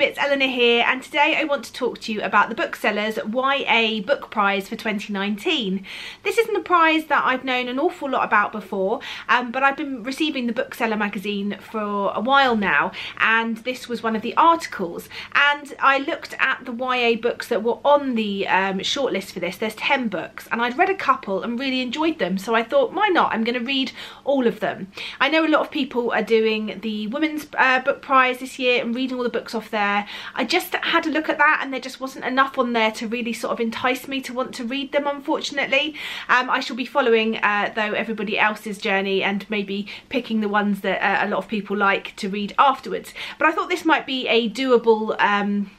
YouTube, it's Eleanor here, and today I want to talk to you about the Booksellers YA Book Prize for 2019. This isn't a prize that I've known an awful lot about before, but I've been receiving the Bookseller magazine for a while now, and this was one of the articles, and I looked at the YA books that were on the shortlist for this. There's 10 books, and I'd read a couple and really enjoyed them, so I thought, why not? I'm going to read all of them. I know a lot of people are doing the Women's Book Prize this year and reading all the books off there. I just had a look at that and there just wasn't enough on there to really sort of entice me to want to read them, unfortunately. I shall be following though everybody else's journey and maybe picking the ones that a lot of people like to read afterwards, but I thought this might be a doable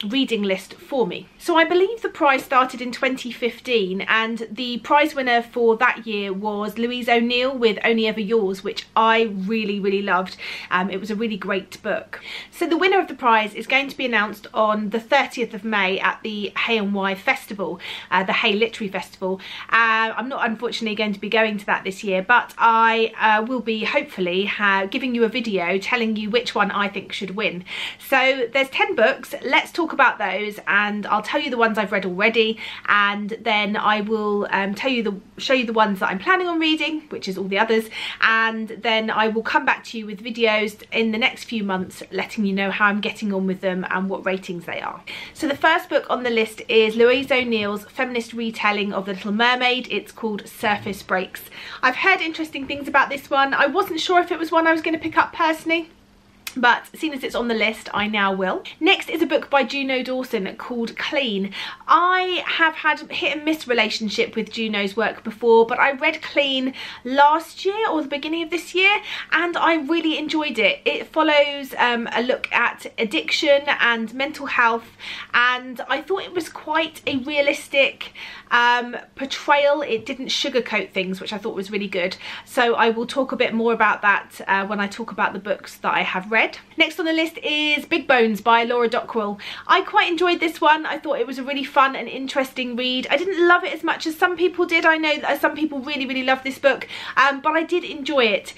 reading list for me. So I believe the prize started in 2015 and the prize winner for that year was Louise O'Neill with Only Ever Yours, which I really loved. It was a really great book. So the winner of the prize is going to be announced on the 30th of May at the Hay&Y Festival, the Hay Literary Festival. I'm not unfortunately going to be going to that this year, but I will be hopefully giving you a video telling you which one I think should win. So there's 10 books, let's talk about those, and I'll tell you the ones I've read already, and then I will show you the ones that I'm planning on reading, which is all the others, and then I will come back to you with videos in the next few months letting you know how I'm getting on with them and what ratings they are. So the first book on the list is Louise O'Neill's feminist retelling of The Little Mermaid. It's called Surface Breaks. I've heard interesting things about this one. I wasn't sure if it was one I was going to pick up personally, but seeing as it's on the list, I now will. Next is a book by Juno Dawson called Clean. I have had a hit and miss relationship with Juno's work before, but I read Clean last year or the beginning of this year and I really enjoyed it. It follows a look at addiction and mental health, and I thought it was quite a realistic portrayal. It didn't sugarcoat things, which I thought was really good. So I will talk a bit more about that when I talk about the books that I have read. Next on the list is Big Bones by Laura Dockwell. I quite enjoyed this one. I thought it was a really fun and interesting read. I didn't love it as much as some people did. I know that some people really love this book, but I did enjoy it.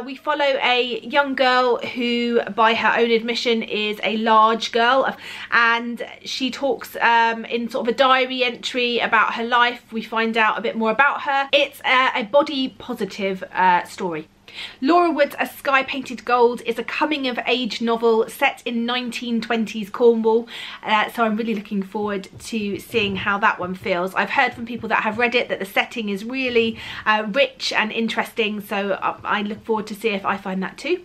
We follow a young girl who, by her own admission, is a large girl, and she talks in sort of a diary entry about her life. We find out a bit more about her. It's a body positive story. Laura Wood's A Sky Painted Gold is a coming-of-age novel set in 1920s Cornwall, so I'm really looking forward to seeing how that one feels. I've heard from people that have read it that the setting is really rich and interesting, so I look forward to see if I find that too.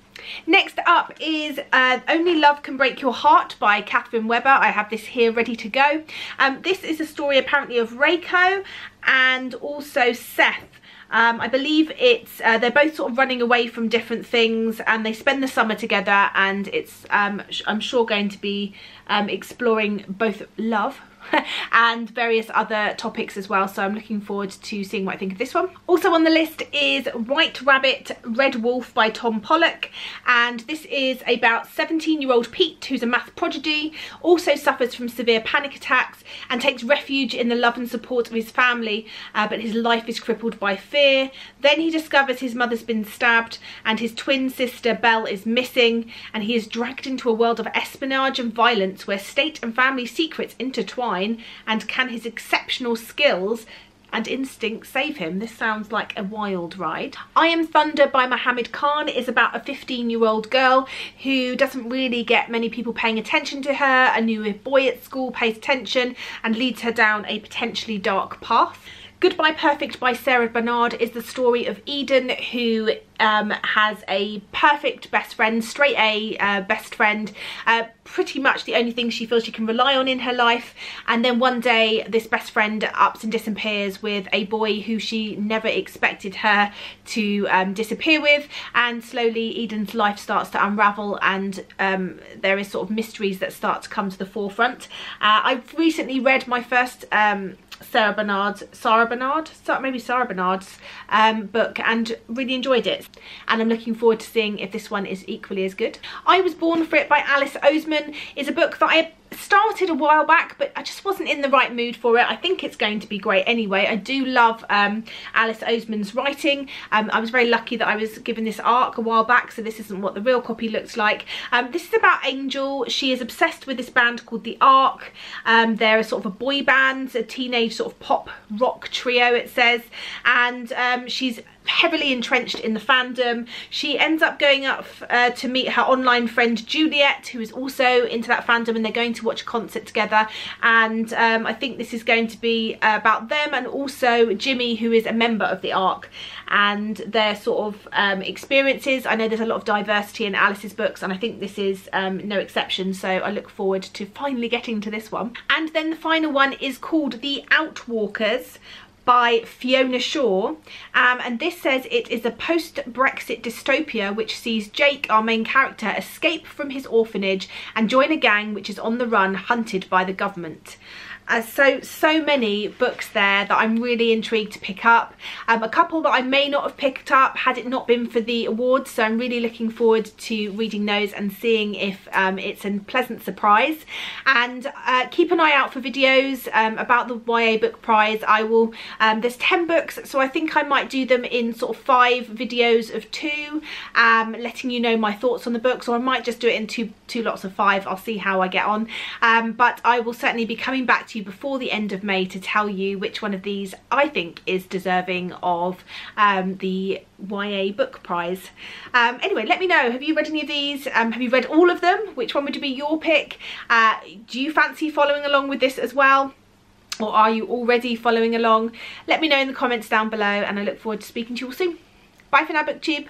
Next up is Only Love Can Break Your Heart by Catherine Webber. I have this here ready to go. This is a story apparently of Reiko and also Seth. I believe it's they're both sort of running away from different things and they spend the summer together, and it's I'm sure going to be exploring both love and various other topics as well, so I'm looking forward to seeing what I think of this one. Also on the list is White Rabbit, Red Wolf by Tom Pollock, and this is about 17-year-old Pete, who's a math prodigy, also suffers from severe panic attacks and takes refuge in the love and support of his family, but his life is crippled by fear. Then he discovers his mother's been stabbed and his twin sister Belle is missing, and he is dragged into a world of espionage and violence where state and family secrets intertwine. And can his exceptional skills and instinct save him? This sounds like a wild ride. I Am Thunder by Mohammed Khan is about a 15-year-old girl who doesn't really get many people paying attention to her. A new boy at school pays attention and leads her down a potentially dark path. Goodbye Perfect by Sarah Bernard is the story of Eden, who has a perfect best friend, straight A best friend, pretty much the only thing she feels she can rely on in her life, and then one day this best friend ups and disappears with a boy who she never expected her to disappear with, and slowly Eden's life starts to unravel, and there is sort of mysteries that start to come to the forefront. I've recently read my first Sarah Bernard's book and really enjoyed it, and I'm looking forward to seeing if this one is equally as good. I Was Born for It by Alice Oseman is a book that I started a while back, but I just wasn't in the right mood for it. I think it's going to be great anyway. I do love Alice Oseman's writing. I was very lucky that I was given this arc a while back, so this isn't what the real copy looks like. This is about Angel. She is obsessed with this band called the Ark. They're a sort of a boy band, a teenage sort of pop rock trio, it says, and she's heavily entrenched in the fandom. She ends up going up to meet her online friend Juliet, who is also into that fandom, and they're going to watch a concert together. And I think this is going to be about them and also Jimmy, who is a member of the Ark, and their sort of experiences. I know there's a lot of diversity in Alice's books, and I think this is no exception, so I look forward to finally getting to this one. And then the final one is called The Outwalkers by Fiona Shaw, and this says it is a post-Brexit dystopia which sees Jake, our main character, escape from his orphanage and join a gang which is on the run, hunted by the government. So many books there that I'm really intrigued to pick up. A couple that I may not have picked up had it not been for the awards, so I'm really looking forward to reading those and seeing if it's a pleasant surprise. And keep an eye out for videos about the YA Book Prize. I will, there's 10 books, so I think I might do them in sort of 5 videos of 2, letting you know my thoughts on the books, or I might just do it in two lots of 5. I'll see how I get on, but I will certainly be coming back to you before the end of May to tell you which one of these I think is deserving of the YA Book Prize. Anyway, let me know, have you read any of these? Have you read all of them? Which one would be your pick? Do you fancy following along with this as well? Or are you already following along? Let me know in the comments down below, and I look forward to speaking to you all soon. Bye for now, BookTube.